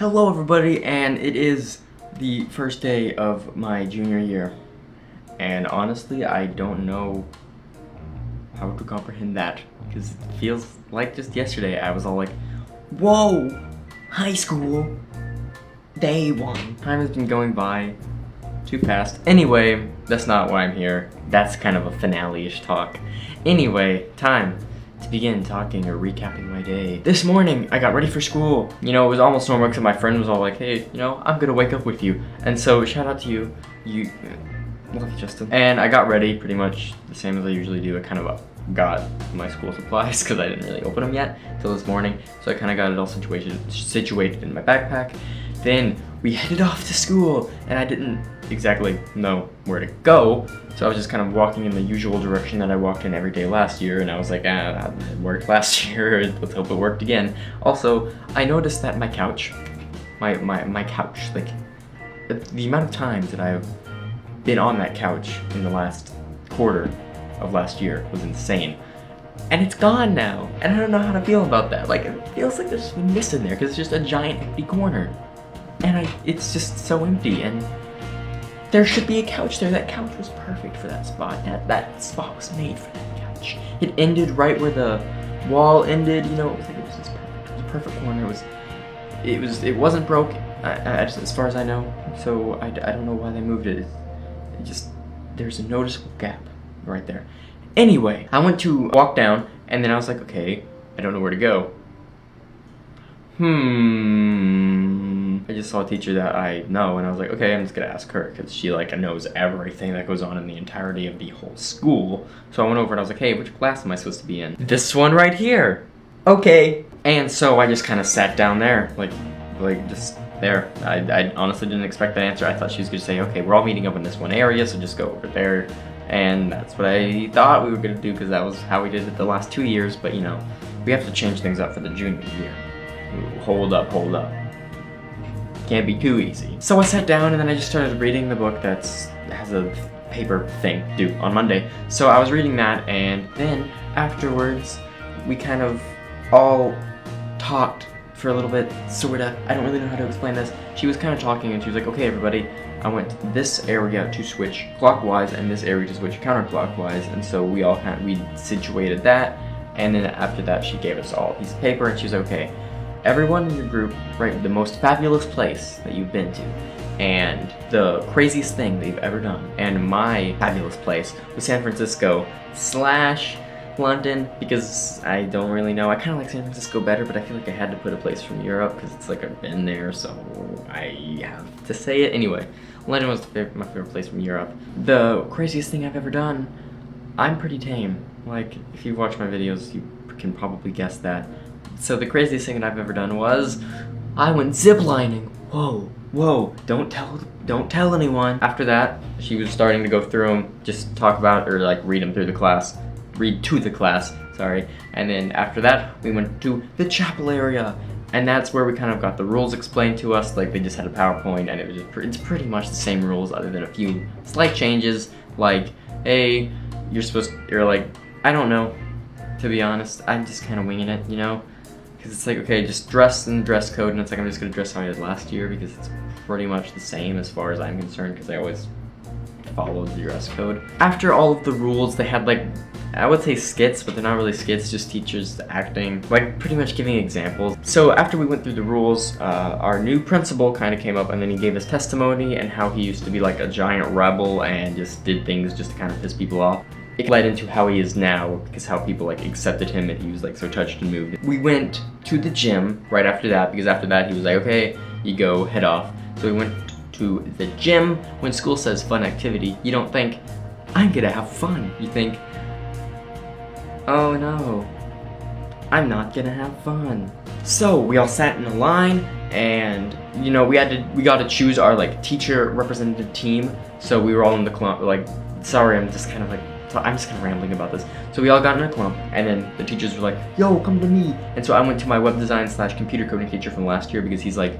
Hello everybody, and it is the first day of my junior year, and honestly I don't know how to comprehend that, because it feels like just yesterday I was all like, whoa, high school, day one. Time has been going by too fast. Anyway, that's not why I'm here. That's kind of a finale-ish talk. Anyway, time to begin talking or recapping my day. This morning, I got ready for school. You know, it was almost normal because my friend was all like, hey, you know, I'm gonna wake up with you. And so, shout out to you. Love you, Justin. And I got ready pretty much the same as I usually do. I kind of got my school supplies because I didn't really open them yet until this morning. So I kind of got it all situated in my backpack. Then we headed off to school, and I didn't exactly know where to go, so I was just kind of walking in the usual direction that I walked in every day last year, and I was like, it worked last year, let's hope it worked again. Also, I noticed that my couch, my couch, like, the amount of times that I've been on that couch in the last quarter of last year was insane. And it's gone now, and I don't know how to feel about that. Like, it feels like there's something missing there, because it's just a giant empty corner. And it's just so empty, and there should be a couch there. That couch was perfect for that spot. That spot was made for that couch. It ended right where the wall ended, you know, it was just perfect. It was a perfect corner. It wasn't broke, as far as I know, so I don't know why they moved it. There's a noticeable gap right there. Anyway, I went to walk down, and then I was like, okay, I don't know where to go. I just saw a teacher that I know, and I was like, okay, I'm just gonna ask her, because she, like, knows everything that goes on in the entirety of the whole school. So I went over and I was like, hey, which class am I supposed to be in? This one right here. Okay. And so I just kind of sat down there, like just there. I honestly didn't expect that answer. I thought she was gonna say, okay, we're all meeting up in this one area, so just go over there. And that's what I thought we were gonna do, because that was how we did it the last 2 years, but you know, we have to change things up for the junior year. Ooh, hold up. Can't be too easy. So I sat down and then I just started reading the book that has a paper thing due on Monday. So I was reading that, and then afterwards we kind of all talked for a little bit, sorta. I don't really know how to explain this. She was kind of talking and she was like, okay everybody, I want this area to switch clockwise and this area to switch counterclockwise, and so we all we situated that, and then after that she gave us all a piece of paper and she was like, okay, everyone in your group, write the most fabulous place that you've been to and the craziest thing that you've ever done. And my fabulous place was San Francisco / London, because I don't really know. I kind of like San Francisco better, but I feel like I had to put a place from Europe because it's like I've been there, so I have to say it. Anyway, London was my favorite place from Europe. The craziest thing I've ever done, I'm pretty tame. Like, if you watch my videos, you can probably guess that. So the craziest thing that I've ever done was I went ziplining. Whoa, don't tell anyone. After that, she was starting to go through them, just talk about, or like read to the class, sorry. And then after that, we went to the chapel area, and that's where we kind of got the rules explained to us. Like, they just had a PowerPoint, and it's pretty much the same rules other than a few slight changes, like, hey, you're like, I don't know, to be honest. I'm just kind of winging it, you know? Because it's like, okay, just dress in dress code, and it's like, I'm just going to dress how I did last year, because it's pretty much the same as far as I'm concerned, because I always followed the dress code. After all of the rules, they had, like, I would say skits, but they're not really skits, just teachers acting, like, pretty much giving examples. So after we went through the rules, our new principal kind of came up, and then he gave his testimony and how he used to be like a giant rebel and just did things just to kind of piss people off. It led into how he is now, because how people like accepted him and he was like so touched and moved. We went to the gym right after that, because after that he was like, okay, you go head off. So we went to the gym. When school says fun activity, you don't think, I'm gonna have fun. You think, oh no, I'm not gonna have fun. So we all sat in a line, and you know, we got to choose our like teacher representative team. So we were all in the clump, like, sorry, I'm just kind of rambling about this. So we all got in a clump, and then the teachers were like, yo, come to me. And so I went to my web design / computer coding teacher from last year, because he's like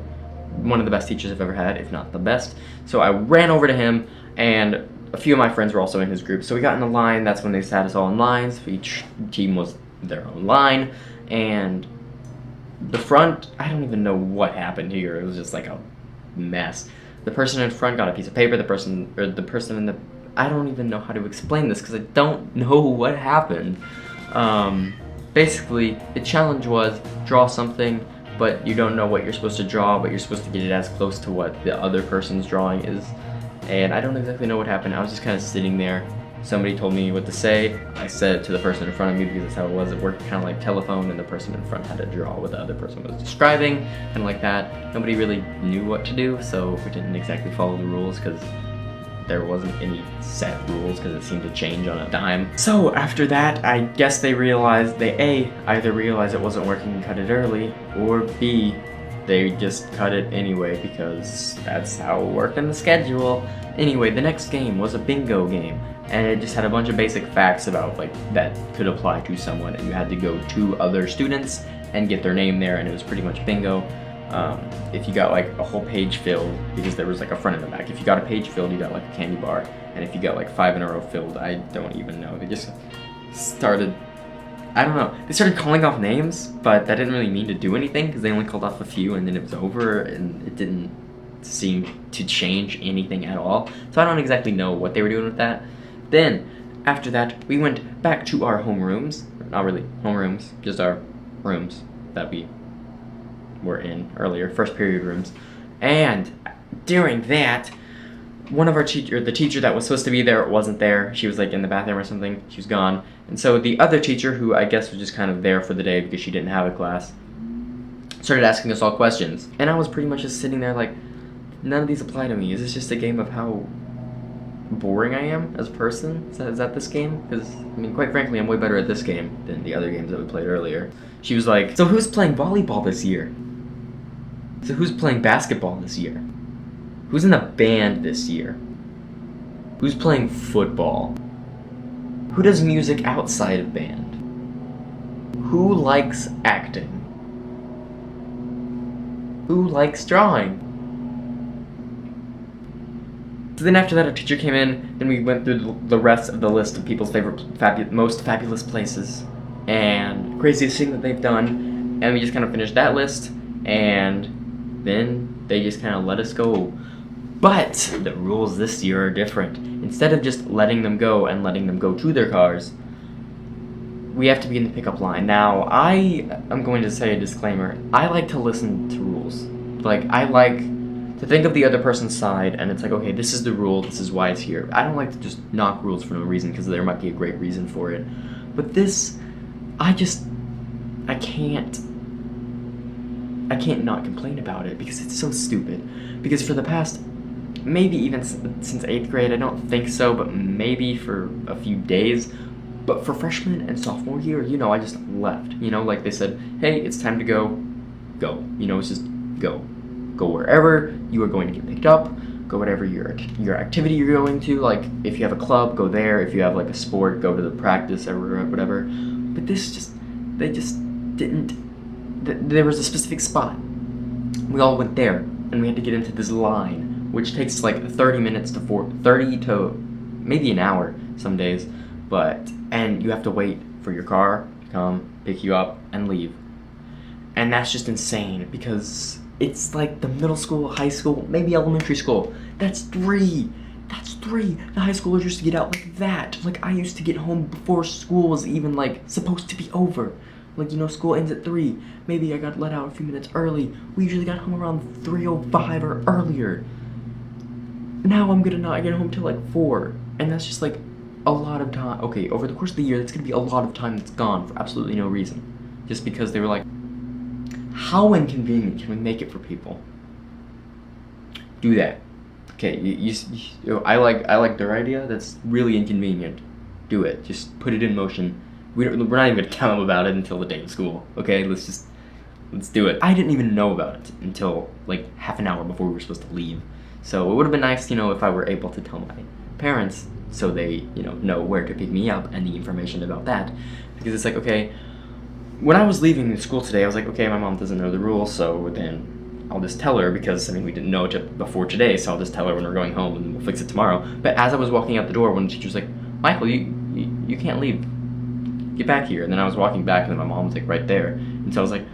one of the best teachers I've ever had, if not the best. So I ran over to him, and a few of my friends were also in his group. So we got in a line. That's when they sat us all in lines. Each team was their own line, and the front, I don't even know what happened here. It was just like a mess. The person in front got a piece of paper. The person in the, I don't even know how to explain this because I don't know what happened. Basically, the challenge was draw something, but you don't know what you're supposed to draw, but you're supposed to get it as close to what the other person's drawing is. And I don't exactly know what happened. I was just kind of sitting there. Somebody told me what to say. I said it to the person in front of me because that's how it was. It worked kind of like telephone, and the person in front had to draw what the other person was describing, and like that. Nobody really knew what to do, so we didn't exactly follow the rules because there wasn't any set rules because it seemed to change on a dime. So after that, I guess they realized, they A, either realized it wasn't working and cut it early, or B, they just cut it anyway because that's how it worked in the schedule. Anyway, the next game was a bingo game, and it just had a bunch of basic facts about like that could apply to someone, and you had to go to other students and get their name there, and it was pretty much bingo. If you got like a whole page filled, because there was like a front and a back, if you got a page filled, you got like a candy bar, and if you got like 5 in a row filled, I don't even know. They just started, I don't know, they started calling off names, but that didn't really mean to do anything because they only called off a few and then it was over, and it didn't seem to change anything at all. So I don't exactly know what they were doing with that. Then, after that, we went back to our homerooms. Not really homerooms, just our rooms that we were in earlier, first period rooms. And during that, one of our the teacher that was supposed to be there wasn't there. She was like in the bathroom or something. She was gone. And so the other teacher, who I guess was just kind of there for the day because she didn't have a class, started asking us all questions. And I was pretty much just sitting there like, none of these apply to me. Is this just a game of how boring I am as a person? Is that this game? Because, I mean, quite frankly, I'm way better at this game than the other games that we played earlier. She was like, so who's playing volleyball this year? So who's playing basketball this year? Who's in a band this year? Who's playing football? Who does music outside of band? Who likes acting? Who likes drawing? So then after that, our teacher came in, then we went through the rest of the list of people's favorite, most fabulous places and craziest thing that they've done, and we just kind of finished that list, and then they just kind of let us go. But the rules this year are different. Instead of just letting them go and letting them go to their cars, we have to be in the pickup line. Now, I'm going to say a disclaimer. I like to listen to rules. Like, I like to think of the other person's side, and it's like, okay, this is the rule, this is why it's here. I don't like to just knock rules for no reason, because there might be a great reason for it. But this, I can't not complain about it, because it's so stupid. Because for the past, maybe even since 8th grade, I don't think so, but maybe for a few days, but for freshman and sophomore year, you know, I just left. You know, like they said, hey, it's time to go. Go. You know, it's just go. Go wherever you are going to get picked up. Go whatever your activity you're going to. Like, if you have a club, go there. If you have, like, a sport, go to the practice or whatever. But they just didn't. There was a specific spot. We all went there, and we had to get into this line, which takes, like, 30 minutes to 30 to maybe an hour some days. And you have to wait for your car to come, pick you up, and leave. And that's just insane, because it's like the middle school, high school, maybe elementary school. That's 3. That's 3. The high schoolers used to get out like that. Like, I used to get home before school was even, like, supposed to be over. Like, you know, school ends at 3. Maybe I got let out a few minutes early. We usually got home around 3:05 or earlier. Now I'm gonna not get home till, like, 4. And that's just, like, a lot of time. Okay, over the course of the year, that's gonna be a lot of time that's gone for absolutely no reason. Just because they were like, how inconvenient can we make it for people? Do that. Okay, I like their idea. That's really inconvenient. Do it. Just put it in motion. We're not even gonna tell them about it until the day of school. Okay, let's do it. I didn't even know about it until like half an hour before we were supposed to leave. So it would have been nice, you know, if I were able to tell my parents so they, you know where to pick me up and the information about that. Because it's like, okay, when I was leaving school today, I was like, okay, my mom doesn't know the rules, so then I'll just tell her, because, I mean, we didn't know it before today, so I'll just tell her when we're going home, and we'll fix it tomorrow. But as I was walking out the door, one of the teachers was like, Michael, you can't leave. Get back here. And then I was walking back, and then my mom was, like, right there. And so I was like,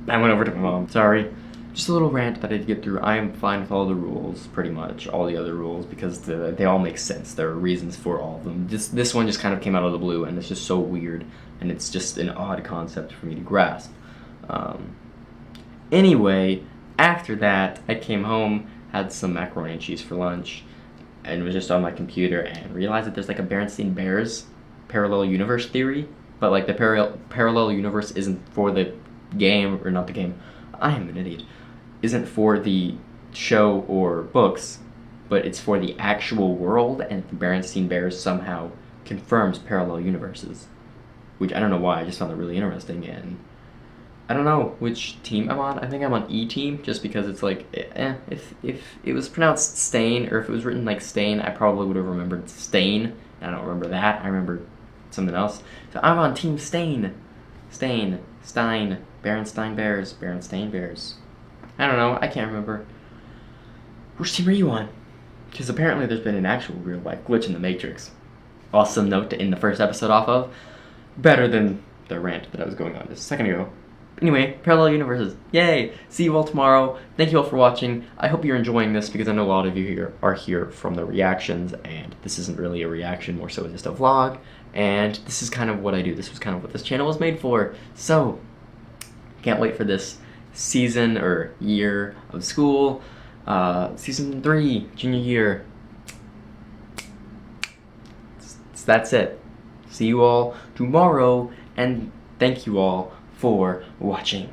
I went over to my mom. Sorry. Just a little rant that I had to get through. I am fine with all the rules, pretty much. All the other rules, because they all make sense. There are reasons for all of them. This one just kind of came out of the blue, and it's just so weird. And it's just an odd concept for me to grasp. Anyway, after that, I came home, had some macaroni and cheese for lunch, and was just on my computer and realized that there's like a Berenstain Bears parallel universe theory. But like the parallel universe isn't for the game, or not the game. I am an idiot. Isn't for the show or books, but it's for the actual world, and the Berenstain Bears somehow confirms parallel universes. Which I don't know why, I just found it really interesting, and I don't know which team I'm on. I think I'm on E team, just because it's like, if it was pronounced Stain, or if it was written like Stain, I probably would have remembered Stain, and I don't remember that. I remember something else. So I'm on Team Stain. Stein, Berenstain Bears. I don't know, I can't remember. Which team are you on? Because apparently there's been an actual real life glitch in the Matrix. Awesome note to end the first episode off of. Better than the rant that I was going on just a second ago. Anyway, parallel universes. Yay! See you all tomorrow. Thank you all for watching. I hope you're enjoying this, because I know a lot of you here are here from the reactions, and this isn't really a reaction, more so just a vlog. And this is kind of what I do. This was kind of what this channel was made for. So, can't wait for this season or year of school. Season 3, junior year. That's it. See you all tomorrow, and thank you all for watching.